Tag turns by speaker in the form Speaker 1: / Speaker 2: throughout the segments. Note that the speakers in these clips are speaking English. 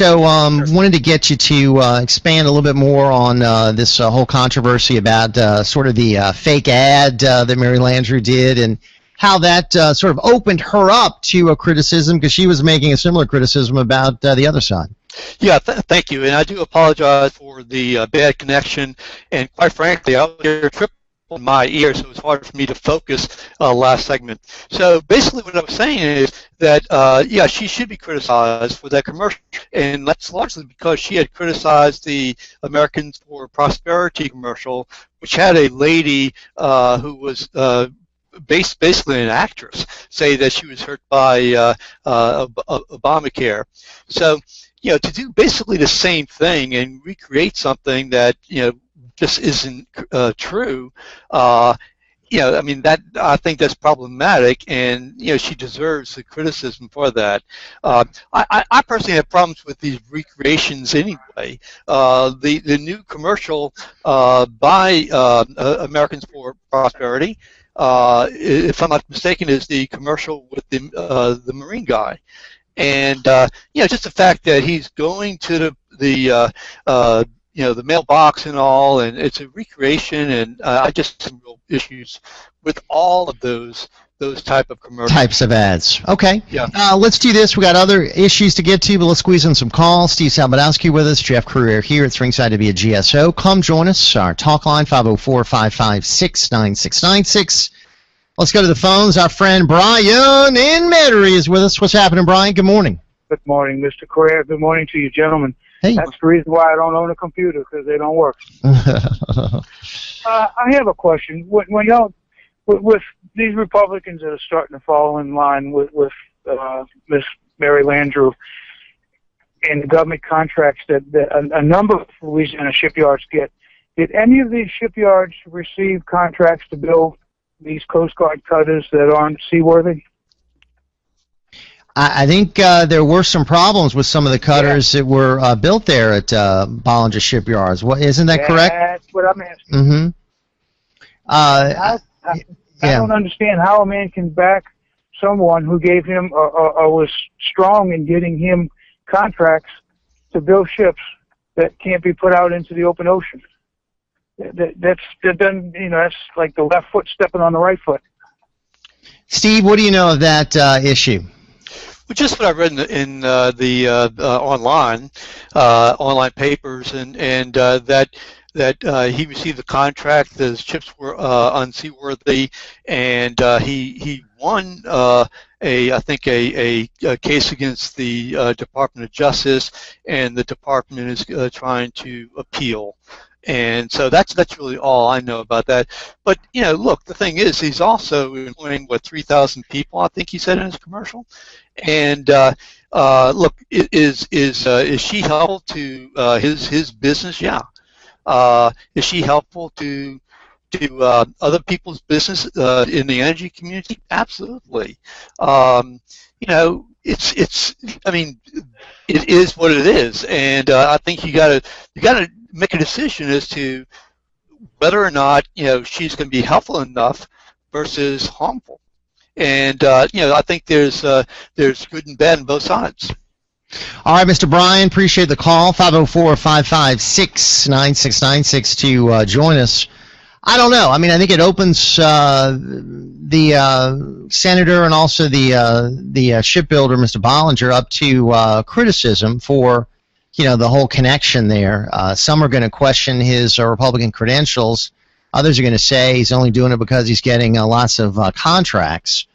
Speaker 1: so wanted to get you to expand a little bit more on this whole controversy about sort of the fake ad that Mary Landrieu did, and how that sort of opened her up to a criticism, because she was making a similar criticism about the other side.
Speaker 2: Yeah, thank you. And I do apologize for the bad connection. And quite frankly, I was here triple in my ear, so it was hard for me to focus last segment. So basically what I was saying is that, yeah, she should be criticized for that commercial. And that's largely because she had criticized the Americans for Prosperity commercial, which had a lady who was basically an actress say that she was hurt by Obamacare. So, you know, to do basically the same thing and recreate something that, you know, just isn't true, you know, I mean, that, I think that's problematic, and, you know, she deserves the criticism for that. I personally have problems with these recreations anyway. The new commercial by Americans for Prosperity, if I'm not mistaken, is the commercial with the Marine guy. And you know, just the fact that he's going to the you know, the mailbox and all, and it's a recreation, and I just have some real issues with all of those type of commercials.
Speaker 1: Types of ads. Okay.
Speaker 2: Yeah.
Speaker 1: Let's do this. We got other issues to get to, but let's squeeze in some calls. Steve Sabludowsky with us. Jeff Career here. It's ringside to be a GSO. Come join us. Our talk line 504-556-9696. Let's go to the phones. Our friend Brian in Metairie is with us. What's happening, Brian? Good morning.
Speaker 3: Good morning, Mr. Correa. Good morning to you, gentlemen.
Speaker 1: Hey.
Speaker 3: That's the reason why I don't own a computer, because they don't work. I have a question. When y'all, with these Republicans that are starting to fall in line with Miss Mary Landrieu and the government contracts that a number of Louisiana shipyards get, did any of these shipyards receive contracts to build these Coast Guard cutters that aren't seaworthy?
Speaker 1: I think there were some problems with some of the cutters that were built there at Bollinger Shipyards. Isn't that correct?
Speaker 3: That's what I'm asking.
Speaker 1: Mm-hmm.
Speaker 3: I don't understand how a man can back someone who gave him or was strong in getting him contracts to build ships that can't be put out into the open ocean. That's like the left foot stepping on the right foot.
Speaker 1: Steve, what do you know of that issue?
Speaker 2: Well, just what I read in the online papers, and that he received the contract. The ships were unseaworthy, and he won I think a case against the Department of Justice, and the department is trying to appeal. And so that's really all I know about that. But, you know, look, the thing is, he's also employing, 3,000 people, I think he said in his commercial. And look, is she helpful to his business? Yeah. Is she helpful to other people's business in the energy community? Absolutely. You know, I mean, it is what it is, and I think you gotta make a decision as to whether or not, you know, she's going to be helpful enough versus harmful. And you know, I think there's good and bad on both sides.
Speaker 1: All right, Mr. Brian, appreciate the call. 504-556-9696 to join us. I don't know. I mean, I think it opens the senator and also the shipbuilder, Mr. Bollinger, up to criticism for, you know, the whole connection there. Some are going to question his Republican credentials. Others are going to say he's only doing it because he's getting lots of contracts.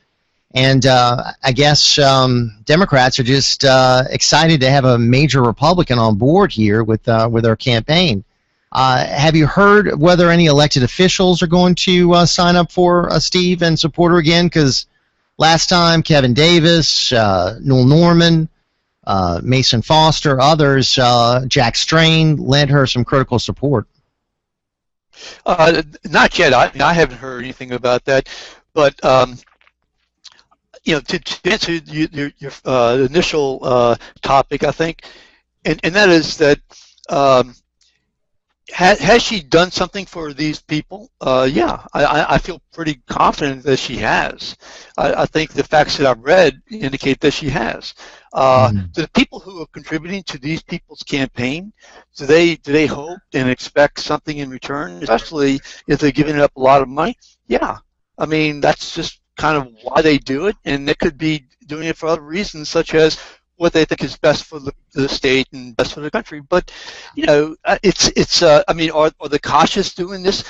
Speaker 1: And I guess Democrats are just excited to have a major Republican on board here with their campaign. Have you heard whether any elected officials are going to sign up for Steve and support her again? Because last time, Kevin Davis, Newell Norman, Mason Foster, others, Jack Strain, lent her some critical support.
Speaker 2: Not yet. I haven't heard anything about that. But you know, to answer your initial topic, I think, and that is that Has she done something for these people? Yeah, I feel pretty confident that she has. I think the facts that I've read indicate that she has. The people who are contributing to these people's campaign, do they hope and expect something in return, especially if they're giving up a lot of money? Yeah, I mean, that's just kind of why they do it, and they could be doing it for other reasons, such as what they think is best for the state and best for the country. But, you know, it's I mean, are the Kochs doing this,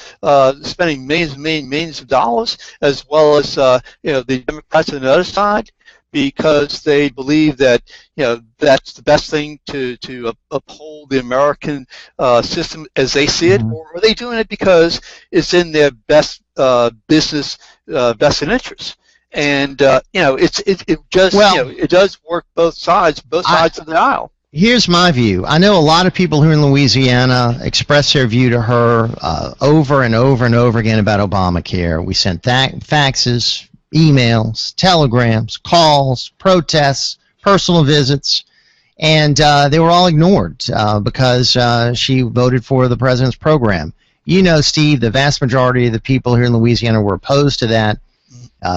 Speaker 2: spending millions of dollars, as well as, you know, the Democrats on the other side, because they believe that, you know, that's the best thing to uphold the American system as they see it, or are they doing it because it's in their best business vested interest? And you know, it just, well, you know, it does work both sides of the aisle.
Speaker 1: Here's my view. I know a lot of people who are in Louisiana express their view to her over and over and over again about Obamacare. We sent faxes, emails, telegrams, calls, protests, personal visits, and they were all ignored because she voted for the president's program. You know, Steve, the vast majority of the people here in Louisiana were opposed to that.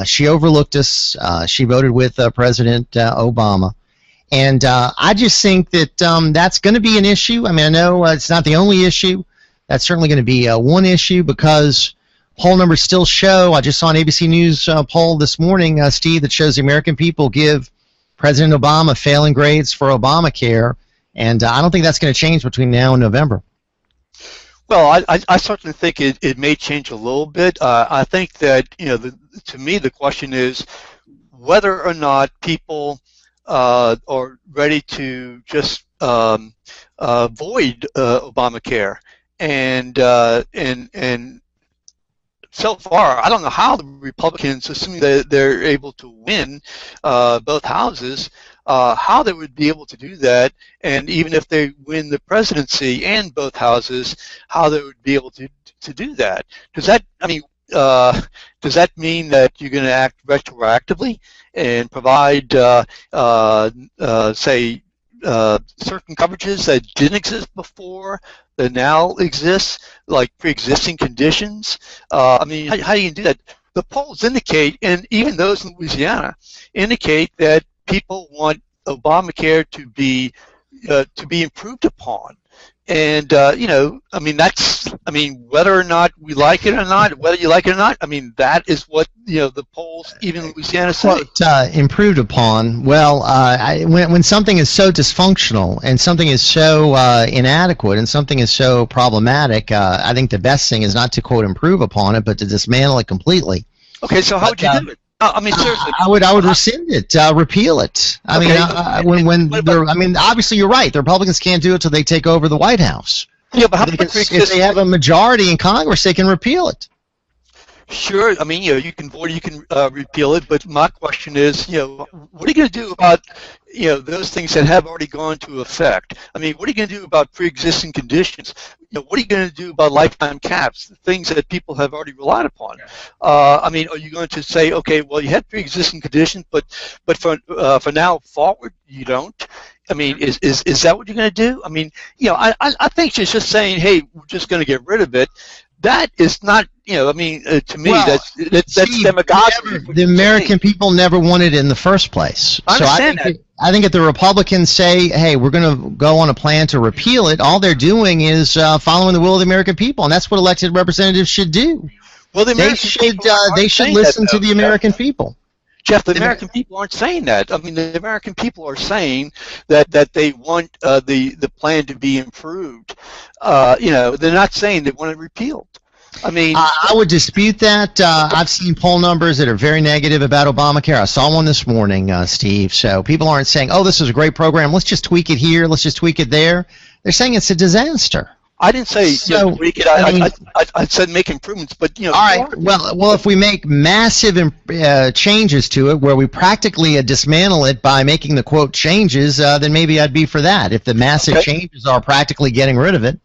Speaker 1: She overlooked us. She voted with President Obama. And I just think that that's going to be an issue. I mean, I know it's not the only issue. That's certainly going to be one issue because poll numbers still show, I just saw an ABC News poll this morning, Steve, that shows the American people give President Obama failing grades for Obamacare. And I don't think that's going to change between now and November.
Speaker 2: Well, I certainly think it may change a little bit. I think that, you know, to me the question is whether or not people are ready to just void Obamacare, and so far I don't know how the Republicans, assuming that they're able to win both houses, how they would be able to do that, and even if they win the presidency and both houses, how they would be able to do that. Does that, I mean, does that mean that you're going to act retroactively and provide, say, certain coverages that didn't exist before that now exist, like pre-existing conditions? I mean, how do you do that? The polls indicate, and even those in Louisiana indicate, that people want Obamacare to be improved upon, and you know, I mean, that's, I mean, whether or not we like it or not, whether you like it or not, I mean, that is what, you know, the polls even in Louisiana say.
Speaker 1: Well, improved upon. Well, when something is so dysfunctional and something is so inadequate and something is so problematic, I think the best thing is not to quote improve upon it, but to dismantle it completely.
Speaker 2: Okay, so how would you do it? I mean, seriously.
Speaker 1: I would rescind it, repeal it. I mean, I mean, obviously you're right. The Republicans can't do it until they take over the White House.
Speaker 2: Yeah, but how
Speaker 1: if they have a majority in Congress, they can repeal it.
Speaker 2: Sure. I mean, you know, you can vote, you can repeal it, but my question is, you know, what are you going to do about, you know, those things that have already gone into effect? I mean, what are you going to do about pre-existing conditions? You know, what are you going to do about lifetime caps, things that people have already relied upon? I mean, are you going to say, okay, well, you had pre-existing conditions, but for now forward, you don't? I mean, is that what you're going to do? I mean, you know, I think she's just saying, hey, we're just going to get rid of it. That is not, you know, I mean, to me, well, that's demagoguery.
Speaker 1: The American people never wanted it in the first place.
Speaker 2: I understand that.
Speaker 1: I think if the Republicans say, hey, we're going to go on a plan to repeal it, all they're doing is following the will of the American people, and that's what elected representatives should do.
Speaker 2: Well,
Speaker 1: they should listen to the American people.
Speaker 2: Jeff, the American people aren't saying that. I mean, the American people are saying that they want the plan to be improved. You know, they're not saying they want it repealed. I mean,
Speaker 1: I would dispute that. I've seen poll numbers that are very negative about Obamacare. I saw one this morning, Steve. So people aren't saying, oh, this is a great program. Let's just tweak it here. Let's just tweak it there. They're saying it's a disaster.
Speaker 2: I didn't say tweak it. I said make improvements, but you know.
Speaker 1: All right. Well, if we make massive changes to it, where we practically dismantle it by making the quote changes, then maybe I'd be for that. If the massive changes are practically getting rid of it.